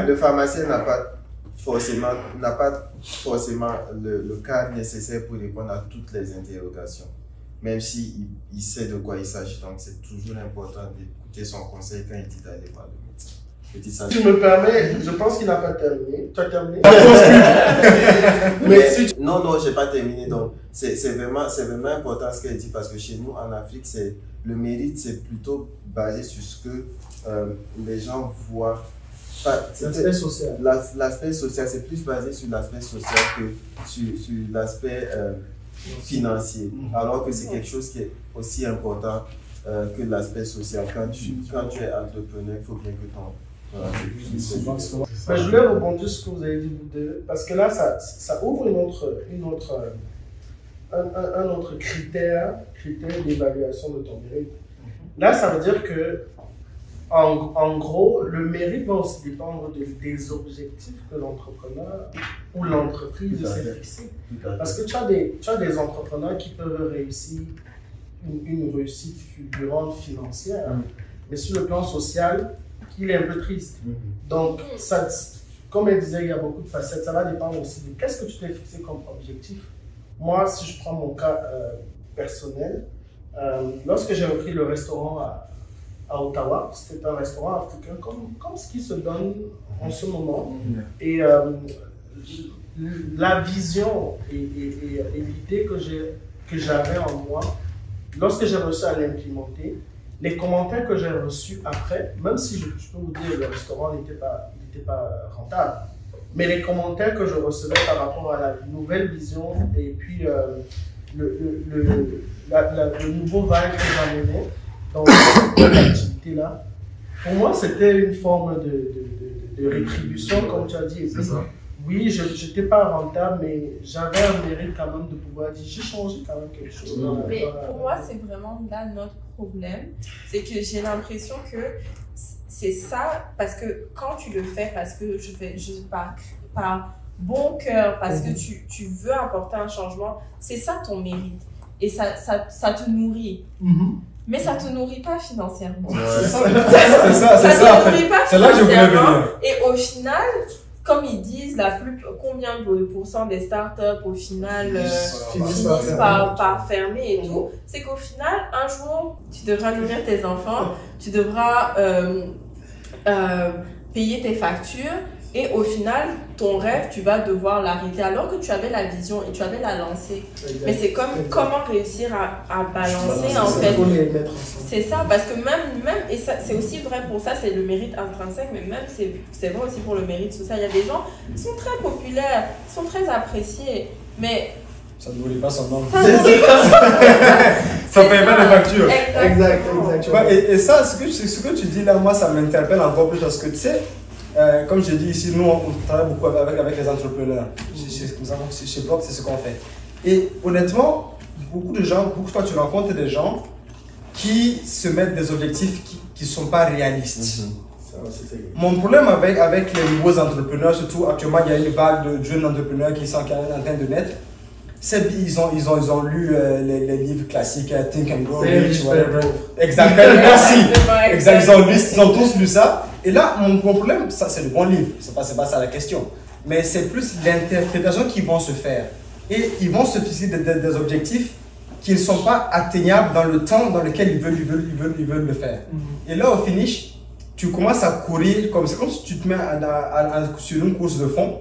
Le pharmacien n'a pas forcément le cadre nécessaire pour répondre à toutes les interrogations, même s'il sait de quoi il s'agit. Donc c'est toujours important d'écouter son conseil quand il dit d'aller voir le médecin. Tu me permets, je pense qu'il n'a pas terminé. Tu as terminé? Non, je n'ai pas terminé. Donc, c'est vraiment important ce qu'elle dit, parce que chez nous, en Afrique, le mérite, c'est plutôt basé sur ce que les gens voient. L'aspect social. L'aspect social, c'est plus basé sur l'aspect social que sur l'aspect financier. Alors que c'est quelque chose qui est aussi important que l'aspect social. Quand tu es entrepreneur, il faut bien que ton... Je voulais rebondir sur ce que vous avez dit vous deux, parce que là, ça ouvre un autre critère d'évaluation de ton mérite. Là, ça veut dire que, en gros, le mérite va aussi dépendre des objectifs que l'entrepreneur ou l'entreprise s'est fixé. Parce que tu as des entrepreneurs qui peuvent réussir une réussite fulgurante financière, mais sur le plan social, il est un peu triste. Donc, ça, comme elle disait, il y a beaucoup de facettes. Ça va dépendre aussi de qu'est-ce que tu t'es fixé comme objectif. Moi, si je prends mon cas personnel, lorsque j'ai repris le restaurant à Ottawa, c'était un restaurant africain comme ce qui se donne en ce moment. Et la vision et l'idée que j'avais en moi, lorsque j'ai réussi à l'implémenter, les commentaires que j'ai reçus après, même si je peux vous dire que le restaurant n'était pas rentable, mais les commentaires que je recevais par rapport à la nouvelle vision et puis le nouveau vibe que j'amenais dans cette activité-là, pour moi c'était une forme de rétribution, comme tu as dit. Et puis, oui, je n'étais pas rentable, mais j'avais un mérite quand même de pouvoir dire j'ai changé quand même quelque chose. Mais pour moi, c'est vraiment là notre problème. C'est que j'ai l'impression que c'est ça, parce que quand tu le fais, parce que par bon cœur, parce que tu veux apporter un changement, c'est ça ton mérite. Et ça te nourrit. Mais ça ne te nourrit pas financièrement. C'est ça. C'est là que je voulais venir. Et au final, comme ils disent, combien de pourcents des startups au final finissent par fermer et tout, c'est qu'au final, un jour, tu devras nourrir tes enfants, tu devras payer tes factures, et au final, ton rêve, tu vas devoir l'arrêter alors que tu avais la vision et tu avais la lancée. Mais c'est comme comment réussir à balancer en fait. C'est ça, parce que même et ça, c'est aussi vrai pour ça, c'est le mérite intrinsèque, mais même c'est vrai aussi pour le mérite social. Il y a des gens qui sont très populaires, qui sont très appréciés, mais ça ne nourrit pas son nom. Ça ne paye pas les factures. Exactement. Et ça, ce que tu dis là, moi, ça m'interpelle encore plus parce que tu sais, comme je dis ici, nous on travaille beaucoup avec les entrepreneurs. Chez Block, c'est ce qu'on fait. Et honnêtement, beaucoup de fois tu rencontres des gens qui se mettent des objectifs qui ne sont pas réalistes. Mon problème avec les nouveaux entrepreneurs, surtout actuellement, il y a une vague de jeunes entrepreneurs qui sont en train de naître. Ils ont lu les livres classiques, Think and Grow Rich, whatever. Exactement, merci. Exact, ils ont tous lu ça. Et là, mon problème, ça c'est le bon livre, c'est pas ça la question. Mais c'est plus l'interprétation qu'ils vont se faire. et ils vont se fixer des objectifs qui ne sont pas atteignables dans le temps dans lequel ils veulent le faire. Et là, au finish, tu commences à courir, c'est comme si tu te mets sur une course de fond,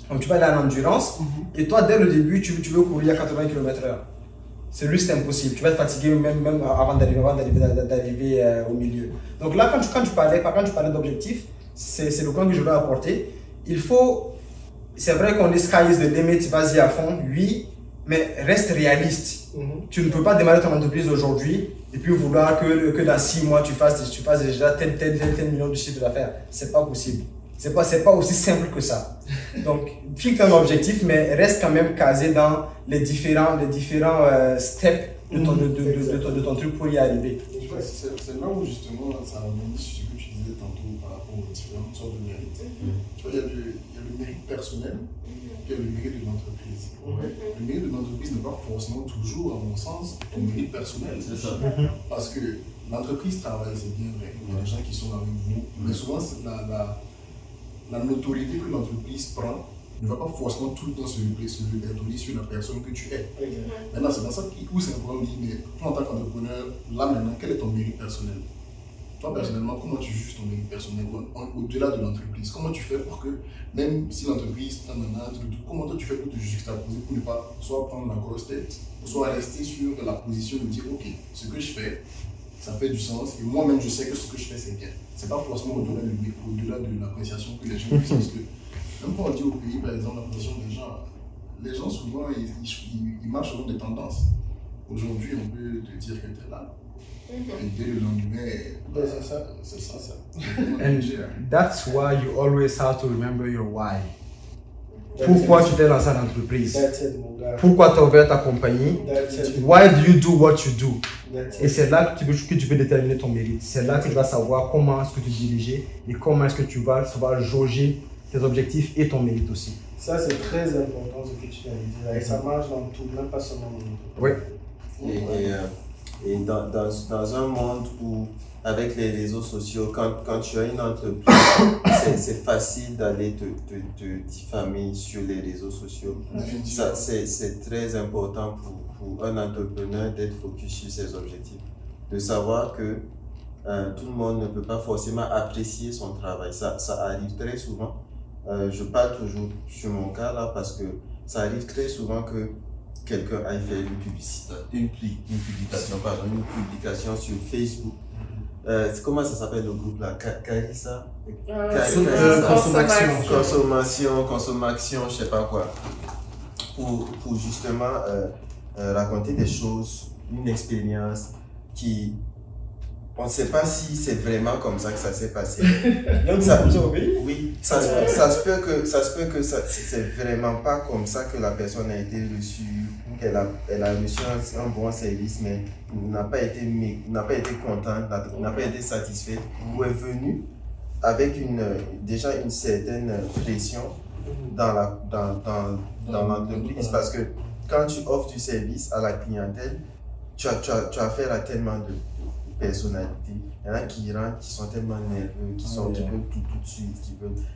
donc tu vas aller en endurance, et toi, dès le début, tu veux courir à 80 km/h. C'est juste impossible. Tu vas te fatiguer même avant d'arriver au milieu. Donc là, quand tu parlais d'objectifs, c'est le point que je veux apporter. C'est vrai qu'on dit sky is the limit, vas-y à fond, oui, mais reste réaliste. Tu ne peux pas démarrer ton entreprise aujourd'hui et puis vouloir que dans 6 mois tu fasses déjà tel million de chiffre d'affaires. C'est pas possible. C'est pas aussi simple que ça. Donc, fixe un objectif, mais reste quand même casé dans les différents steps de ton truc pour y arriver. C'est là où justement ça rebondit sur ce que tu disais tantôt par rapport aux différentes sortes de mérites. Tu vois, il y a le mérite personnel, puis il y a le mérite de l'entreprise. Le mérite de l'entreprise n'est pas forcément toujours, à mon sens, ton mérite personnel. C'est ça. Parce que l'entreprise travaille, c'est bien vrai. Il y a des gens qui sont avec vous, mais souvent la notoriété que l'entreprise prend ne va pas forcément tout le temps se répertorier sur la personne que tu es. Maintenant, c'est dans ça où c'est un problème. Mais toi, en tant qu'entrepreneur, là maintenant, quel est ton mérite personnel? Toi, personnellement, comment tu juges ton mérite personnel au-delà de l'entreprise? Comment tu fais pour que, même si l'entreprise t'en a, comment toi tu fais pour te juxtaposer, pour ne pas soit prendre la grosse tête, soit rester sur la position de dire, ok, ce que je fais, ça fait du sens, et moi-même je sais que ce que je fais c'est bien. C'est pas forcément au-delà de l'appréciation que les gens font, parce que même quand on dit au pays, par exemple, l'appréciation des gens souvent ils marchent selon des tendances. Aujourd'hui, on peut te dire que tu es là, et dès le lendemain, c'est ça. And that's why you always have to remember your why. Pourquoi tu t'es lancé dans l'entreprise? Pourquoi tu as ouvert ta compagnie? Why do you do what you do? Et c'est là que tu peux déterminer ton mérite. C'est là que tu vas savoir comment est-ce que tu diriges et comment est-ce que tu vas jauger tes objectifs et ton mérite aussi. Ça, c'est très important ce que tu viens de dire. Et ça marche dans tout, même pas seulement dans l'entreprise. Oui. Et dans un monde où, avec les réseaux sociaux, quand tu as une entreprise, c'est facile d'aller te diffamer sur les réseaux sociaux. C'est très important pour un entrepreneur d'être focus sur ses objectifs. De savoir que tout le monde ne peut pas forcément apprécier son travail. Ça arrive très souvent. Je parle toujours sur mon cas là parce que ça arrive très souvent que quelqu'un aille faire une publication sur Facebook. Comment ça s'appelle le groupe là? Carissa? Consommation, je sais pas quoi. Pour justement raconter des choses, une expérience qui... On ne sait pas si c'est vraiment comme ça que ça s'est passé. Oui, ça se peut que c'est vraiment pas comme ça que la personne a été reçue, qu'elle a reçu un bon service, mais n'a pas été contente, n'a pas été satisfaite, ou est venue avec déjà une certaine pression dans l'entreprise, parce que quand tu offres du service à la clientèle, tu as affaire à tellement de personnalité. Il y en a qui rentrent, qui sont tellement nerveux, qui veulent tout de suite,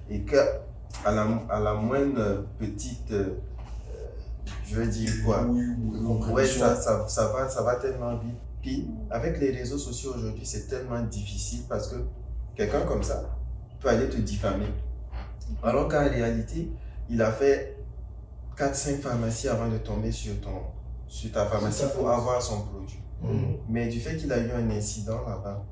et qu'à la moindre petite, je veux dire quoi, ça va tellement vite. Puis avec les réseaux sociaux aujourd'hui, c'est tellement difficile parce que quelqu'un comme ça peut aller te diffamer. Alors qu'en réalité, il a fait 4-5 pharmacies avant de tomber sur ta pharmacie pour avoir son produit. Mais du fait qu'il a eu un incident là-bas,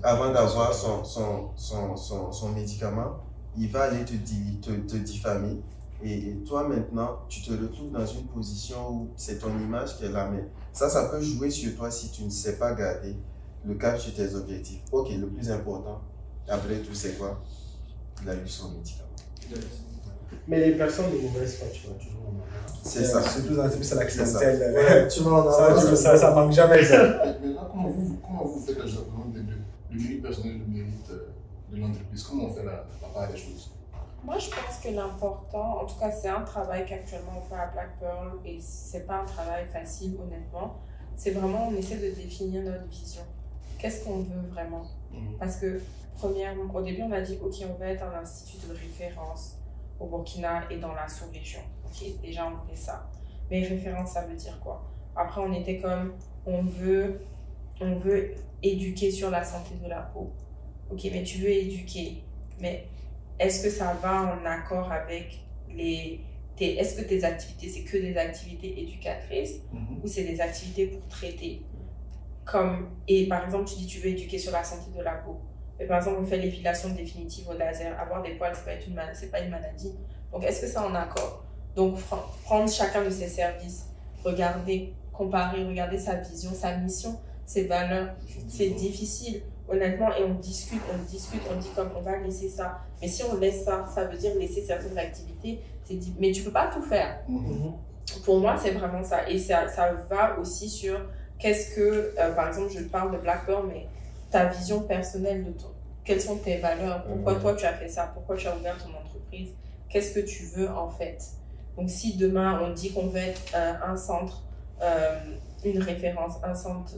avant d'avoir son médicament, il va aller te diffamer. Et toi maintenant, tu te retrouves dans une position où c'est ton image qui est là. Mais ça peut jouer sur toi si tu ne sais pas garder le cap sur tes objectifs. Ok, le plus important, après tout, c'est quoi? Il a eu son médicament. Mais les personnes de mauvaise foi, tu vois, toujours en avoir. C'est ça. Surtout dans la clientèle. Ouais, tu vas en avoir. Ça manque jamais ça. Mais là, comment vous faites l'ajustement du mérite personnel et du mérite de l'entreprise? Comment on fait la part des choses? Moi, je pense que l'important, en tout cas, c'est un travail qu'actuellement on fait à Black Pearl et c'est pas un travail facile, honnêtement. C'est vraiment, on essaie de définir notre vision. Qu'est-ce qu'on veut vraiment? Parce que, premièrement, au début, on a dit, ok, on va être un institut de référence. au Burkina et dans la sous-région. Ok, déjà on voulait ça. Mais référence, ça veut dire quoi? Après, on était comme, on veut éduquer sur la santé de la peau. Ok, mais tu veux éduquer, mais est-ce que ça va en accord avec est-ce que tes activités, c'est que des activités éducatrices ou c'est des activités pour traiter? Et par exemple, tu dis tu veux éduquer sur la santé de la peau. Mais par exemple, on fait l'épilation définitive au laser. Avoir des poils, c'est pas une maladie. Donc, est-ce que c'est en accord? Donc, prendre chacun de ces services, regarder, comparer, regarder sa vision, sa mission, ses valeurs. C'est difficile, honnêtement, et on discute, on dit comme on va laisser ça. Mais si on laisse ça, ça veut dire laisser certaines activités. Mais tu peux pas tout faire. Pour moi, c'est vraiment ça. Et ça va aussi sur qu'est-ce que, par exemple, je parle de Black Pearl, mais ta vision personnelle de toi. Quelles sont tes valeurs? Pourquoi toi tu as fait ça? Pourquoi tu as ouvert ton entreprise? Qu'est-ce que tu veux en fait? Donc si demain on dit qu'on veut être un centre, une référence, un centre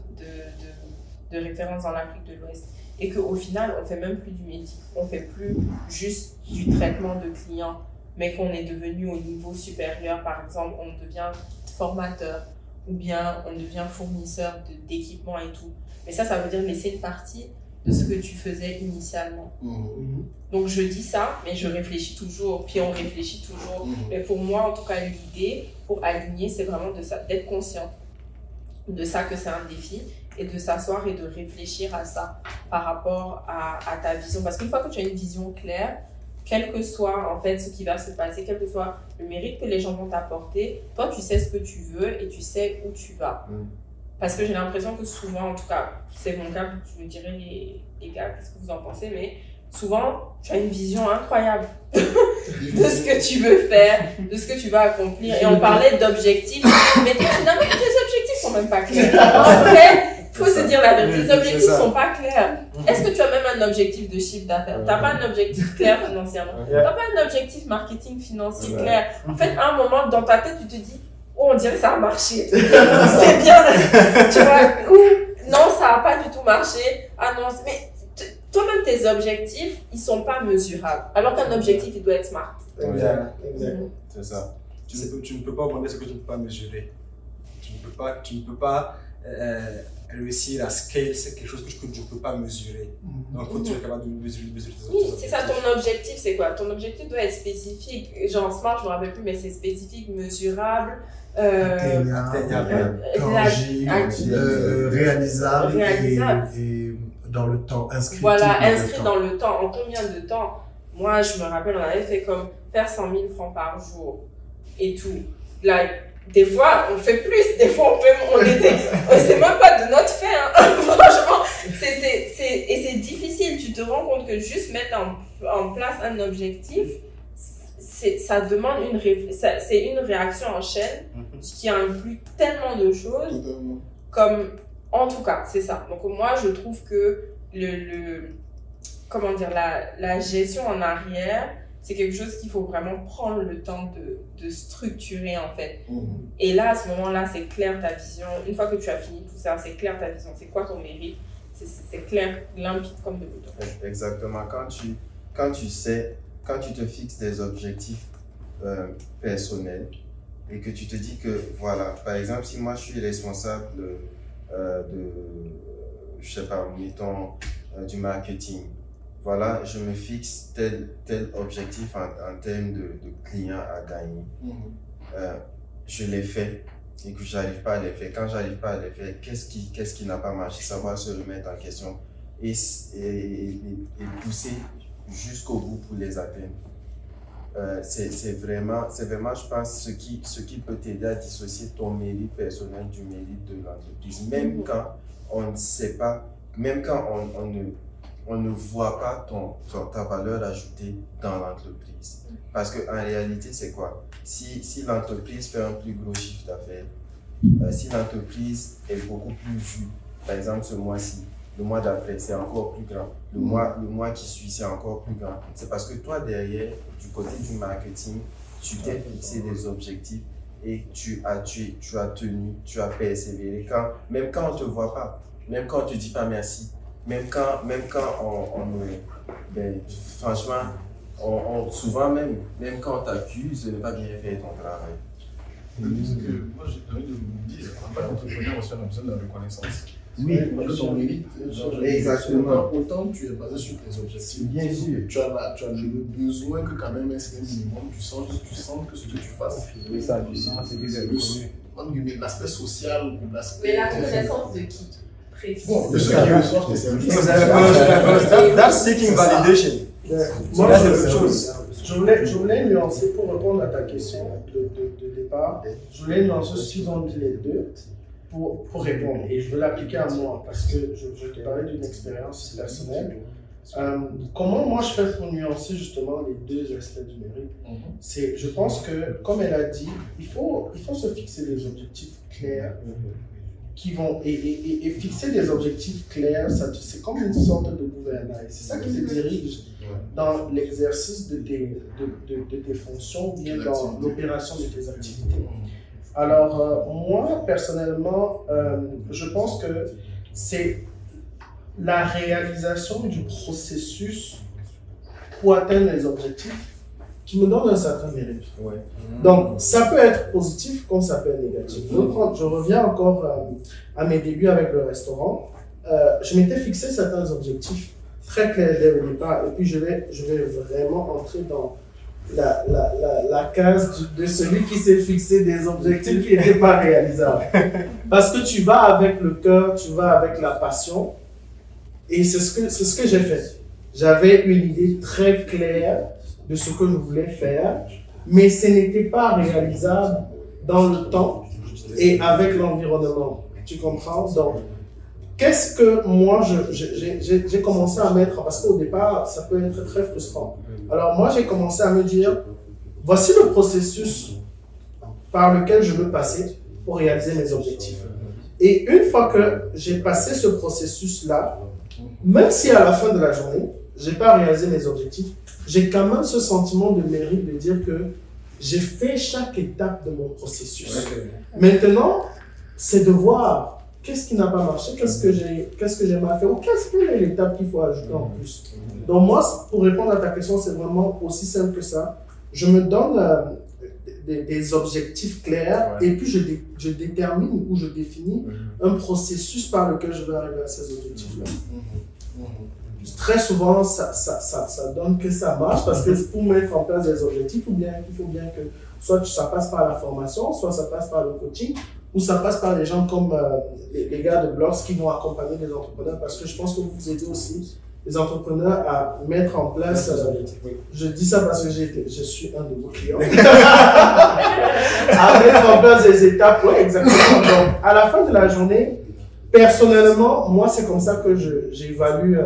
de référence dans l'Afrique de l'Ouest, et qu'au final on fait même plus du médic, on fait plus juste du traitement de clients, mais qu'on est devenu au niveau supérieur, par exemple on devient formateur, ou bien on devient fournisseur d'équipements et tout. Mais ça veut dire laisser une partie de ce que tu faisais initialement. Donc je dis ça, mais je réfléchis toujours, puis on réfléchit toujours. Mais pour moi, en tout cas, l'idée pour aligner, c'est vraiment d'être conscient de ça, que c'est un défi, et de s'asseoir et de réfléchir à ça par rapport à ta vision. Parce qu'une fois que tu as une vision claire, quel que soit en fait ce qui va se passer, quel que soit le mérite que les gens vont t'apporter, toi tu sais ce que tu veux et tu sais où tu vas. Parce que j'ai l'impression que souvent, en tout cas, c'est mon cas, je me dirais les gars, qu'est-ce que vous en pensez, mais souvent tu as une vision incroyable de ce que tu veux faire, de ce que tu vas accomplir. Et on parlait d'objectifs, mais finalement tes objectifs sont même pas clairs. En vrai, il faut se dire la vérité, les objectifs sont pas clairs. Est-ce que tu as même un objectif de chiffre d'affaires? T'as pas un objectif clair financièrement. T'as pas un objectif marketing financier clair. En fait, à un moment, dans ta tête, tu te dis, oh, on dirait que ça a marché. C'est bien. Tu vois, ou non, ça a pas du tout marché. Ah non, mais toi-même, tes objectifs, ils sont pas mesurables. Alors qu'un objectif, il doit être smart. Exact. C'est ça. Tu ne peux pas augmenter ce que tu ne peux pas mesurer. Tu ne peux pas réussir à scale, c'est quelque chose que tu ne peux pas mesurer. Donc, il faut que tu sois capable de mesurer tes objectifs. Oui, c'est ça, ton objectif, c'est quoi? Ton objectif doit être spécifique. Genre, smart, je ne me rappelle plus, mais c'est spécifique, mesurable, atteignable, tangible, réalisable. Et dans le temps, inscrit. Voilà, inscrit dans le temps. En combien de temps? Moi, je me rappelle, on avait fait comme faire 100 000 francs par jour et tout. Là, des fois, on fait plus, des fois, c'est même pas de notre fait, hein. Franchement, et c'est difficile. Tu te rends compte que juste mettre en place un objectif, ça demande c'est une réaction en chaîne qui inclut tellement de choses. Comme, en tout cas, c'est ça. Donc, moi, je trouve que comment dire, la gestion en arrière, c'est quelque chose qu'il faut vraiment prendre le temps de structurer en fait. Et là, à ce moment-là, c'est clair ta vision. Une fois que tu as fini tout ça, c'est clair ta vision. C'est quoi ton mérite? C'est clair, limpide comme de l'autre. Exactement. Quand tu te fixes des objectifs personnels et que tu te dis que, voilà, par exemple, si moi je suis responsable je sais pas, mettons, du marketing, voilà, je me fixe tel objectif en termes de clients à gagner. Je les fais et que j'arrive pas à les faire. Quand j'arrive pas à les faire, qu'est-ce qui n'a pas marché? Savoir se remettre en question et pousser jusqu'au bout pour les atteindre. C'est vraiment, je pense, ce qui peut t'aider à dissocier ton mérite personnel du mérite de l'entreprise. Même quand on ne sait pas, même quand on ne voit pas ta valeur ajoutée dans l'entreprise. Parce qu'en réalité, c'est quoi? Si l'entreprise fait un plus gros chiffre d'affaires, si l'entreprise est beaucoup plus vue, par exemple ce mois-ci, le mois d'après, c'est encore plus grand. Le mois qui suit, c'est encore plus grand. C'est parce que toi, derrière, du côté du marketing, tu t'es fixé des objectifs et tu as tenu, tu as persévéré. Même quand on ne te voit pas, même quand on ne te dit pas merci, même quand franchement, Souvent même quand on t'accuse de ne pas bien faire ton travail. Moi, j'ai envie de vous dire, en tant qu'entrepreneur, aussi, on a besoin de la reconnaissance. Oui, ton mérite. exactement. Autant tu es basé sur tes objectifs. Bien sûr. Tu as le besoin que quand même un certain minimum, tu sens que ce que tu fasses. Oui, ça a du sens, c'est que c'est reconnu. L'aspect social, l'aspect. Mais la reconnaissance de qui? Précis. Bon, de ceux qui reçoivent tes services. That's seeking validation. Moi, Là, c'est autre chose. je voulais nuancer pour répondre à ta question de départ. Je voulais nuancer ce qu'ils ont dit les deux pour répondre. Et je veux l'appliquer à moi parce que je te parlais d'une expérience personnelle. Comment moi je fais pour nuancer justement les deux aspects du mérite? C'est, je pense que, comme elle a dit, il faut se fixer des objectifs clairs qui vont et fixer des objectifs clairs, c'est comme une sorte de gouvernail. C'est ça qui te dirige dans l'exercice de tes fonctions ou bien dans l'opération de tes activités. Alors, moi, personnellement, je pense que c'est la réalisation du processus pour atteindre les objectifs qui me donne un certain mérite. Donc, ça peut être positif comme ça peut être négatif. Je reviens encore à mes débuts avec le restaurant. Je m'étais fixé certains objectifs très clairs dès le départ et puis je vais vraiment entrer dans la case de celui qui s'est fixé des objectifs qui n'étaient pas réalisables. Parce que tu vas avec le cœur, tu vas avec la passion et c'est ce que j'ai fait. J'avais une idée très claire de ce que je voulais faire, mais ce n'était pas réalisable dans le temps et avec l'environnement. Tu comprends? Donc, qu'est-ce que moi, j'ai commencé à mettre, parce qu'au départ, ça peut être très frustrant. Alors moi, j'ai commencé à me dire, voici le processus par lequel je veux passer pour réaliser mes objectifs. Et une fois que j'ai passé ce processus-là, même si à la fin de la journée, je n'ai pas réalisé mes objectifs, j'ai quand même ce sentiment de mérite de dire que j'ai fait chaque étape de mon processus. Maintenant, c'est de voir qu'est-ce qui n'a pas marché, qu'est-ce que j'ai mal fait, ou quelle est l'étape qu'il faut ajouter en plus. Donc moi, pour répondre à ta question, c'est vraiment aussi simple que ça. Je me donne des objectifs clairs et puis je détermine ou je définis un processus par lequel je vais arriver à ces objectifs-là. Très souvent, ça donne que ça marche parce que pour mettre en place des objectifs, il faut bien que soit ça passe par la formation, soit ça passe par le coaching, ou ça passe par les gens comme les gars de Blogs qui vont accompagner les entrepreneurs parce que je pense que vous aidez aussi les entrepreneurs à mettre en place, je dis ça parce que je suis un de vos clients, à mettre en place des étapes, oui exactement. Donc à la fin de la journée, personnellement, moi c'est comme ça que j'évalue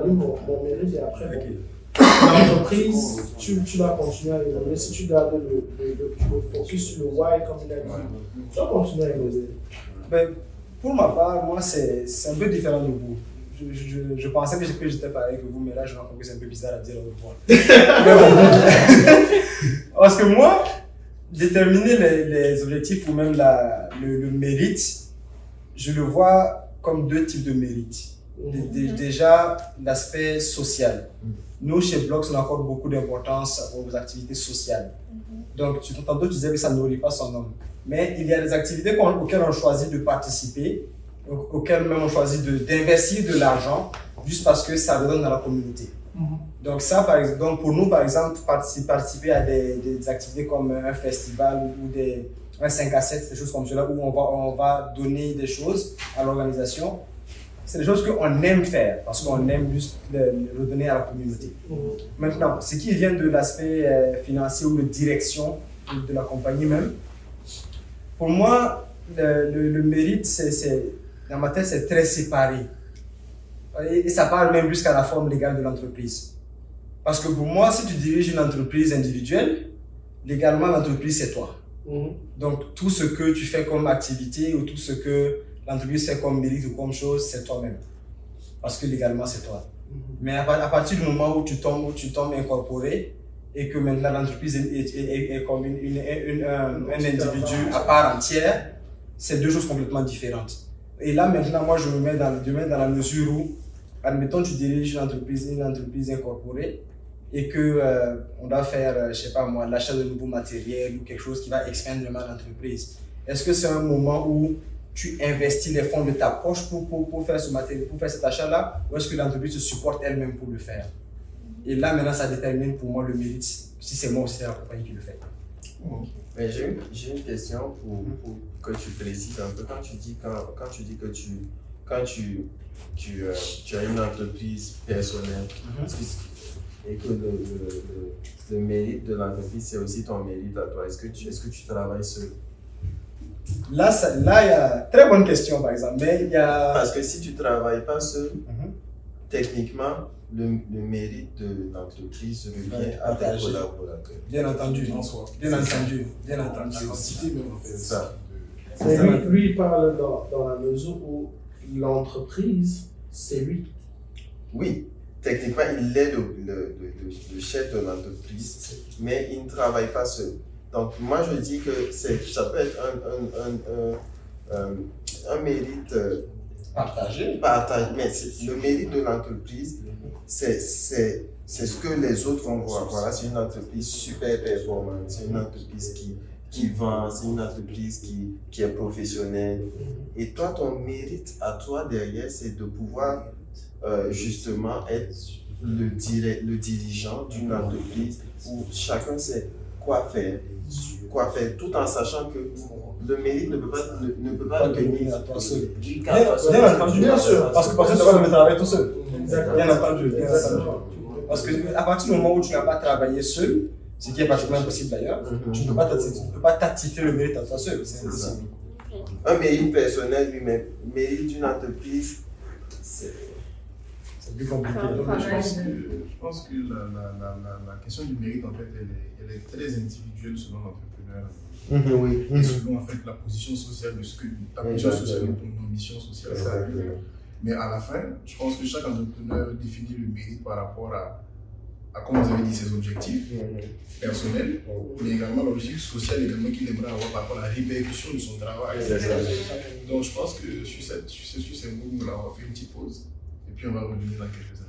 mon mérite et après l'entreprise, tu vas continuer à évoluer. Si tu gardes le focus sur le why comme il a dit, tu vas continuer à évoluer. Ben, pour ma part, moi c'est un peu différent de vous. Je pensais que j'étais pareil que vous, mais là je me rends compte que c'est un peu bizarre à dire au revoir. Parce que moi, déterminer les objectifs ou même le mérite, je le vois comme deux types de mérite. Déjà, l'aspect social. Nous, chez Blogs, on accorde beaucoup d'importance aux activités sociales. Donc, tantôt, tu disais que ça ne nourrit pas son homme. Mais il y a des activités auxquelles on choisit de participer, auxquelles même on choisit d'investir de l'argent, juste parce que ça redonne dans la communauté. Donc, ça, par exemple, donc pour nous, par exemple, participer à des activités comme un festival ou un 5 à 7, des choses comme cela, où on va donner des choses à l'organisation. C'est des choses qu'on aime faire, parce qu'on aime juste le redonner à la communauté. Maintenant, ce qui vient de l'aspect financier ou de direction de la compagnie même, pour moi, le mérite, dans ma tête, c'est très séparé. Et ça parle même jusqu'à la forme légale de l'entreprise. Parce que pour moi, si tu diriges une entreprise individuelle, légalement, l'entreprise, c'est toi. Donc, tout ce que tu fais comme activité ou tout ce que l'entreprise fait comme mérite ou comme chose, c'est toi-même. Parce que légalement, c'est toi. Mais à partir du moment où tu tombes incorporé et que maintenant l'entreprise est comme un individu à part entière, c'est deux choses complètement différentes. Et là, maintenant, moi, je me mets dans la mesure où, admettons, tu diriges une entreprise incorporée et que on doit faire, je sais pas moi, l'achat de nouveaux matériels ou quelque chose qui va expandre vraiment l'entreprise. Est-ce que c'est un moment où tu investis les fonds de ta poche pour faire ce matériel, pour faire cet achat-là, ou est-ce que l'entreprise se supporte elle-même pour le faire? Et là, maintenant, ça détermine pour moi le mérite, si c'est moi ou si c'est la compagnie qui le fait. Mais j'ai une question pour que tu précises un peu. Quand tu dis que tu as une entreprise personnelle et que le mérite de l'entreprise, c'est aussi ton mérite à toi, est-ce que tu travailles seul? Là, il y a très bonne question par exemple, mais il y a... Parce que si tu ne travailles pas seul, techniquement, le mérite de l'entreprise revient à tes collaborateurs. Bien entendu, En soi. bien entendu, bien entendu. C'est ça. Mais lui, il parle dans la mesure où l'entreprise, c'est lui. Oui, techniquement, il est le chef de l'entreprise, mais il ne travaille pas seul. Donc, moi, je dis que ça peut être un mérite partagé, mais le mérite de l'entreprise, c'est ce que les autres vont voir. Voilà, c'est une entreprise super performante, c'est une entreprise qui vend, c'est une entreprise qui est professionnelle. Et toi, ton mérite à toi derrière, c'est de pouvoir justement être le dirigeant d'une entreprise où chacun sait quoi faire, tout en sachant que le mérite ne peut pas venir à toi seul. Bien entendu, bien sûr, parce que personne ne va le travailler tout seul. Bien entendu, bien entendu. Parce qu'à partir du moment où tu n'as pas travaillé seul, ce qui est pratiquement impossible d'ailleurs, tu ne peux pas t'attitrer le mérite à toi seul. C'est impossible. Un mérite personnel, lui, mais mérite d'une entreprise, c'est plus compliqué. Je pense que la question du mérite, en fait, elle est très individuelle selon l'entrepreneur. Oui. Et selon en fait, la position sociale de ce que ta position sociale et ton ambition sociale. Mais à la fin, je pense que chaque entrepreneur définit le mérite par rapport à comme vous avez dit, ses objectifs personnels, mais également l'objectif social également qu'il aimerait avoir par rapport à la répercussion de son travail. Donc je pense que sur ces mots, on va faire une petite pause et puis on va revenir dans quelques instants.